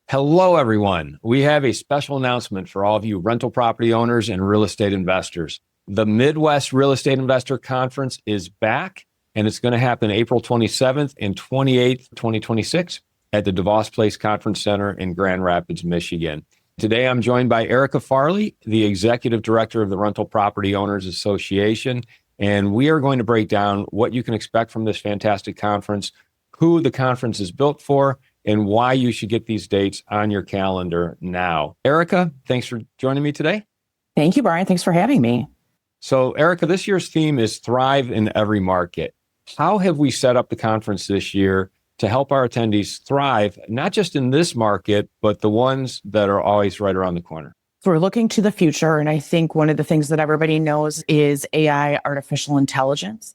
Hello, everyone. We have a special announcement for all of you rental property owners and real estate investors. The Midwest Real Estate Investor Conference is back, and it's going to happen April 27th and 28th, 2026 at the DeVos Place Conference Center in Grand Rapids, Michigan. Today, I'm joined by Erika Farley, the Executive Director of the Rental Property Owners Association, and we are going to break down what you can expect from this fantastic conference, who the conference is built for, and why you should get these dates on your calendar now. Erika, thanks for joining me today. Thank you, Brian. Thanks for having me. So, Erika, this year's theme is Thrive in Every Market. How have we set up the conference this year to help our attendees thrive, not just in this market, but the ones that are always right around the corner? So we're looking to the future, and I think one of the things that everybody knows is AI, artificial intelligence.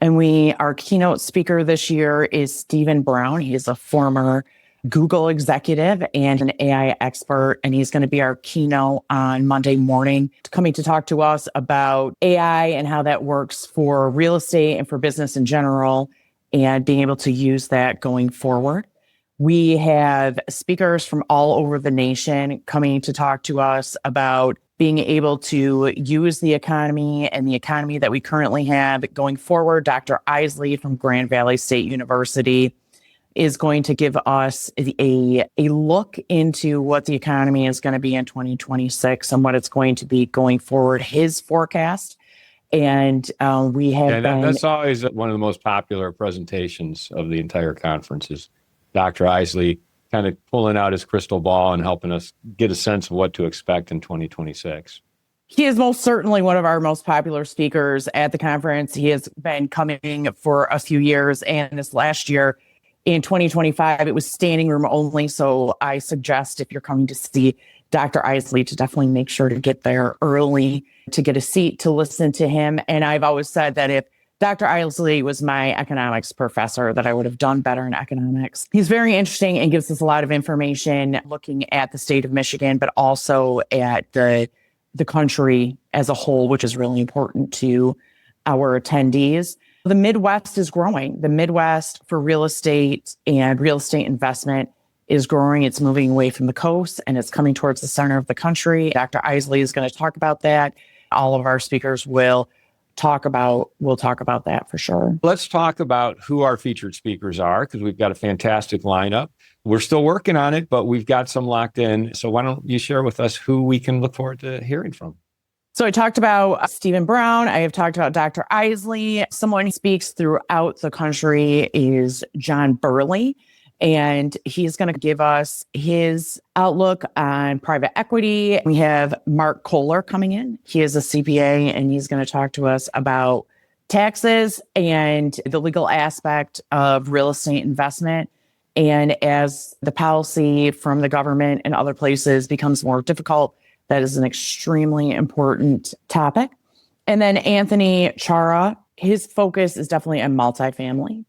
And our keynote speaker this year is Stephen Brown. He's a former Google executive and an AI expert, and he's going to be our keynote on Monday morning, coming to talk to us about AI and how that works for real estate and for business in general, and being able to use that going forward. We have speakers from all over the nation coming to talk to us about being able to use the economy and the economy that we currently have going forward. Dr. Isely from Grand Valley State University is going to give us a look into what the economy is going to be in 2026 and what it's going to be going forward, his forecast. And we have that's always one of the most popular presentations of the entire conference is Dr. Isely kind of pulling out his crystal ball and helping us get a sense of what to expect in 2026. He is most certainly one of our most popular speakers at the conference. He has been coming for a few years, and this last year in 2025, it was standing room only. So I suggest if you're coming to see Dr. Isely to definitely make sure to get there early to get a seat to listen to him. And I've always said that if Dr. Isely was my economics professor, that I would have done better in economics. He's very interesting and gives us a lot of information looking at the state of Michigan, but also at the country as a whole, which is really important to our attendees. The Midwest is growing. The Midwest for real estate and real estate investment is growing. It's moving away from the coast and it's coming towards the center of the country. Dr. Isely is going to talk about that. All of our speakers will talk about that for sure. Let's talk about who our featured speakers are, because we've got a fantastic lineup. We're still working on it, but we've got some locked in. So why don't you share with us who we can look forward to hearing from? So I talked about Stephen Brown. I have talked about Dr. Isely. Someone who speaks throughout the country is John Burley. And he's going to give us his outlook on private equity. We have Mark Kohler coming in. He is a CPA, and he's going to talk to us about taxes and the legal aspect of real estate investment. And as the policy from the government and other places becomes more difficult, that is an extremely important topic. And then Anthony Chara, his focus is definitely on multifamily.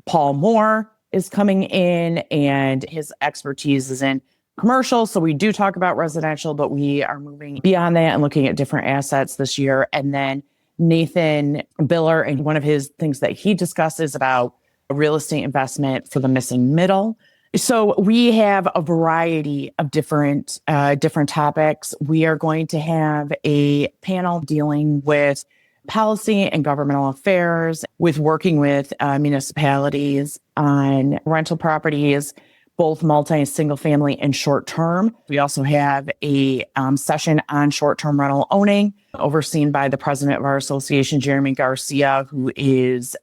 Paul Moore is coming in, and his expertise is in commercial. So we do talk about residential, but we are moving beyond that and looking at different assets this year. And then Nathan Biller, and one of his things that he discusses about real estate investment for the missing middle. So we have a variety of different topics. We are going to have a panel dealing with policy and governmental affairs, with working with municipalities on rental properties, both multi and single family and short term. We also have a session on short term rental owning, overseen by the president of our association, Jeremy Garcia, who is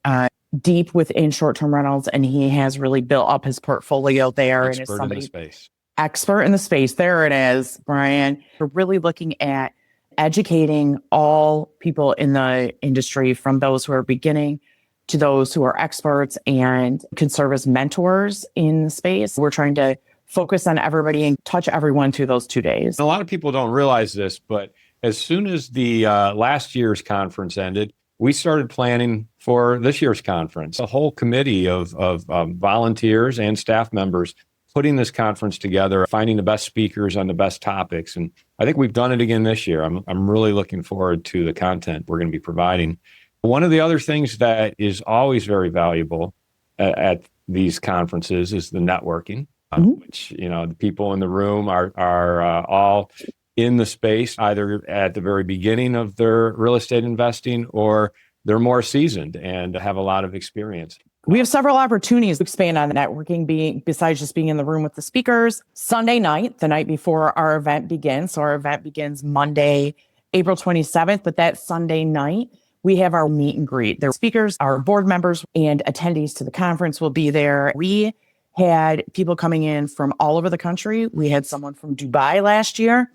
deep within short term rentals, and he has really built up his portfolio there. Expert and is somebody in the space. Expert in the space. There it is, Brian. We're really looking at educating all people in the industry, from those who are beginning to those who are experts and can serve as mentors in the space. We're trying to focus on everybody and touch everyone through those 2 days. A lot of people don't realize this, but as soon as the last year's conference ended, we started planning for this year's conference. A whole committee of volunteers and staff members putting this conference together, finding the best speakers on the best topics. And I think we've done it again this year. I'm really looking forward to the content we're going to be providing. One of the other things that is always very valuable at these conferences is the networking. which, the people in the room are all in the space, either at the very beginning of their real estate investing or they're more seasoned and have a lot of experience. We have several opportunities to expand on the networking besides just being in the room with the speakers. Sunday night, the night before our event begins. So our event begins Monday, April 27th, but that Sunday night, we have our meet and greet. The speakers, our board members, and attendees to the conference will be there. We had people coming in from all over the country. We had someone from Dubai last year.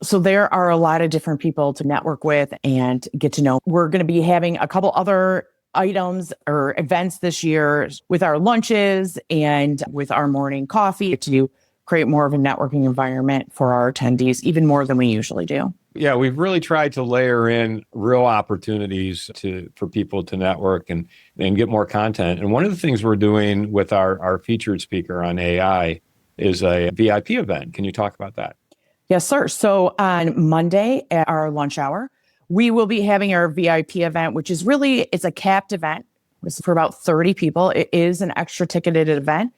So there are a lot of different people to network with and get to know. We're going to be having a couple other items or events this year with our lunches and with our morning coffee to create more of a networking environment for our attendees, even more than we usually do. Yeah, we've really tried to layer in real opportunities for people to network and get more content. And one of the things we're doing with our featured speaker on AI is a VIP event. Can you talk about that? Yes, sir. So on Monday at our lunch hour, we will be having our VIP event, which is it's a capped event. It's for about 30 people. It is an extra ticketed event,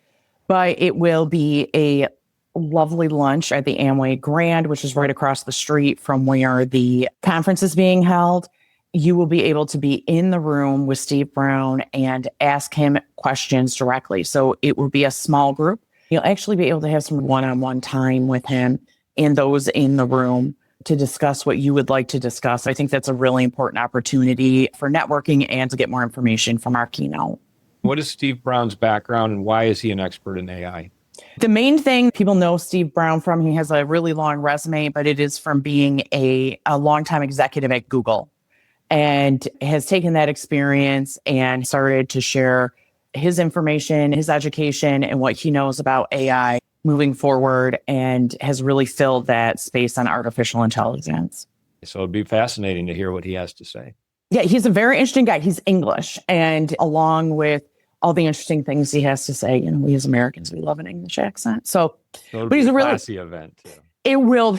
but it will be a lovely lunch at the Amway Grand, which is right across the street from where the conference is being held. You will be able to be in the room with Steve Brown and ask him questions directly. So it will be a small group. You'll actually be able to have some one-on-one time with him and those in the room to discuss what you would like to discuss. I think that's a really important opportunity for networking and to get more information from our keynote. What is Steve Brown's background and why is he an expert in AI? The main thing people know Steve Brown from, he has a really long resume, but it is from being a longtime executive at Google and has taken that experience and started to share his information, his education, and what he knows about AI moving forward, and has really filled that space on artificial intelligence. So it'd be fascinating to hear what he has to say. Yeah, he's a very interesting guy. He's English, and along with all the interesting things he has to say, we as Americans, we love an English accent. So but he's a classy event too. It will.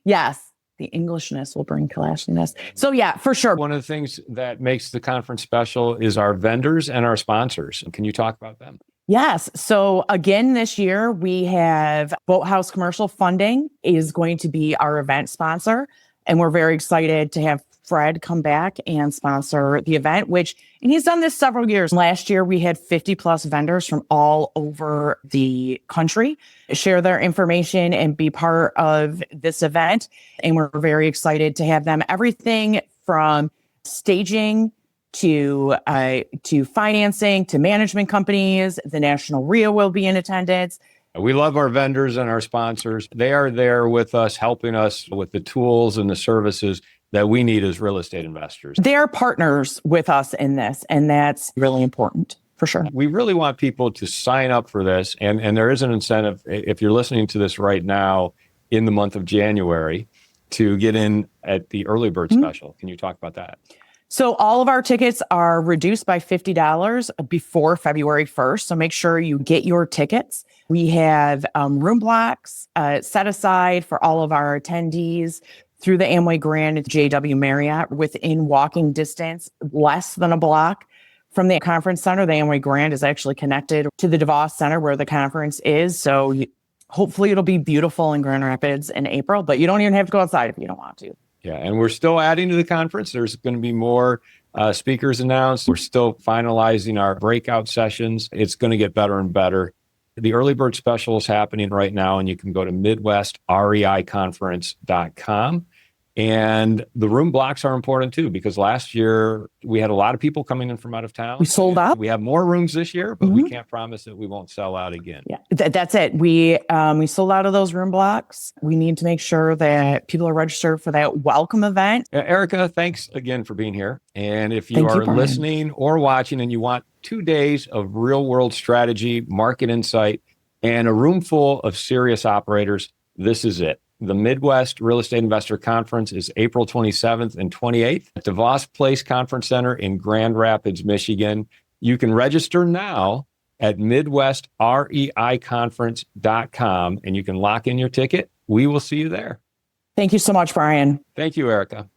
Yes, the Englishness will bring classiness. So yeah, for sure. One of the things that makes the conference special is our vendors and our sponsors. Can you talk about them? Yes. So again, this year we have Boathouse Commercial Funding is going to be our event sponsor. And we're very excited to have Fred come back and sponsor the event, and he's done this several years. Last year, we had 50 plus vendors from all over the country share their information and be part of this event. And we're very excited to have them. Everything from staging to financing, to management companies. The National REIA will be in attendance. We love our vendors and our sponsors. They are there with us, helping us with the tools and the services that we need as real estate investors. They are partners with us in this, and that's really important, for sure. We really want people to sign up for this, and there is an incentive, if you're listening to this right now in the month of January, to get in at the early bird special. Can you talk about that? So all of our tickets are reduced by $50 before February 1st. So make sure you get your tickets. We have room blocks set aside for all of our attendees through the Amway Grand at JW Marriott within walking distance, less than a block from the conference center. The Amway Grand is actually connected to the DeVos Center where the conference is. So hopefully it'll be beautiful in Grand Rapids in April, but you don't even have to go outside if you don't want to. Yeah, and we're still adding to the conference. There's going to be more speakers announced. We're still finalizing our breakout sessions. It's going to get better and better. The early bird special is happening right now, and you can go to MidwestREIconference.com. And the room blocks are important too, because last year we had a lot of people coming in from out of town. We sold out. We have more rooms this year, but we can't promise that we won't sell out again. Yeah, that's it. We sold out of those room blocks. We need to make sure that people are registered for that welcome event. Erika, thanks again for being here. And if you are listening or watching and you want 2 days of real world strategy, market insight, and a room full of serious operators, this is it. The Midwest Real Estate Investor Conference is April 27th and 28th at DeVos Place Conference Center in Grand Rapids, Michigan. You can register now at MidwestREIconference.com and you can lock in your ticket. We will see you there. Thank you so much, Brian. Thank you, Erika.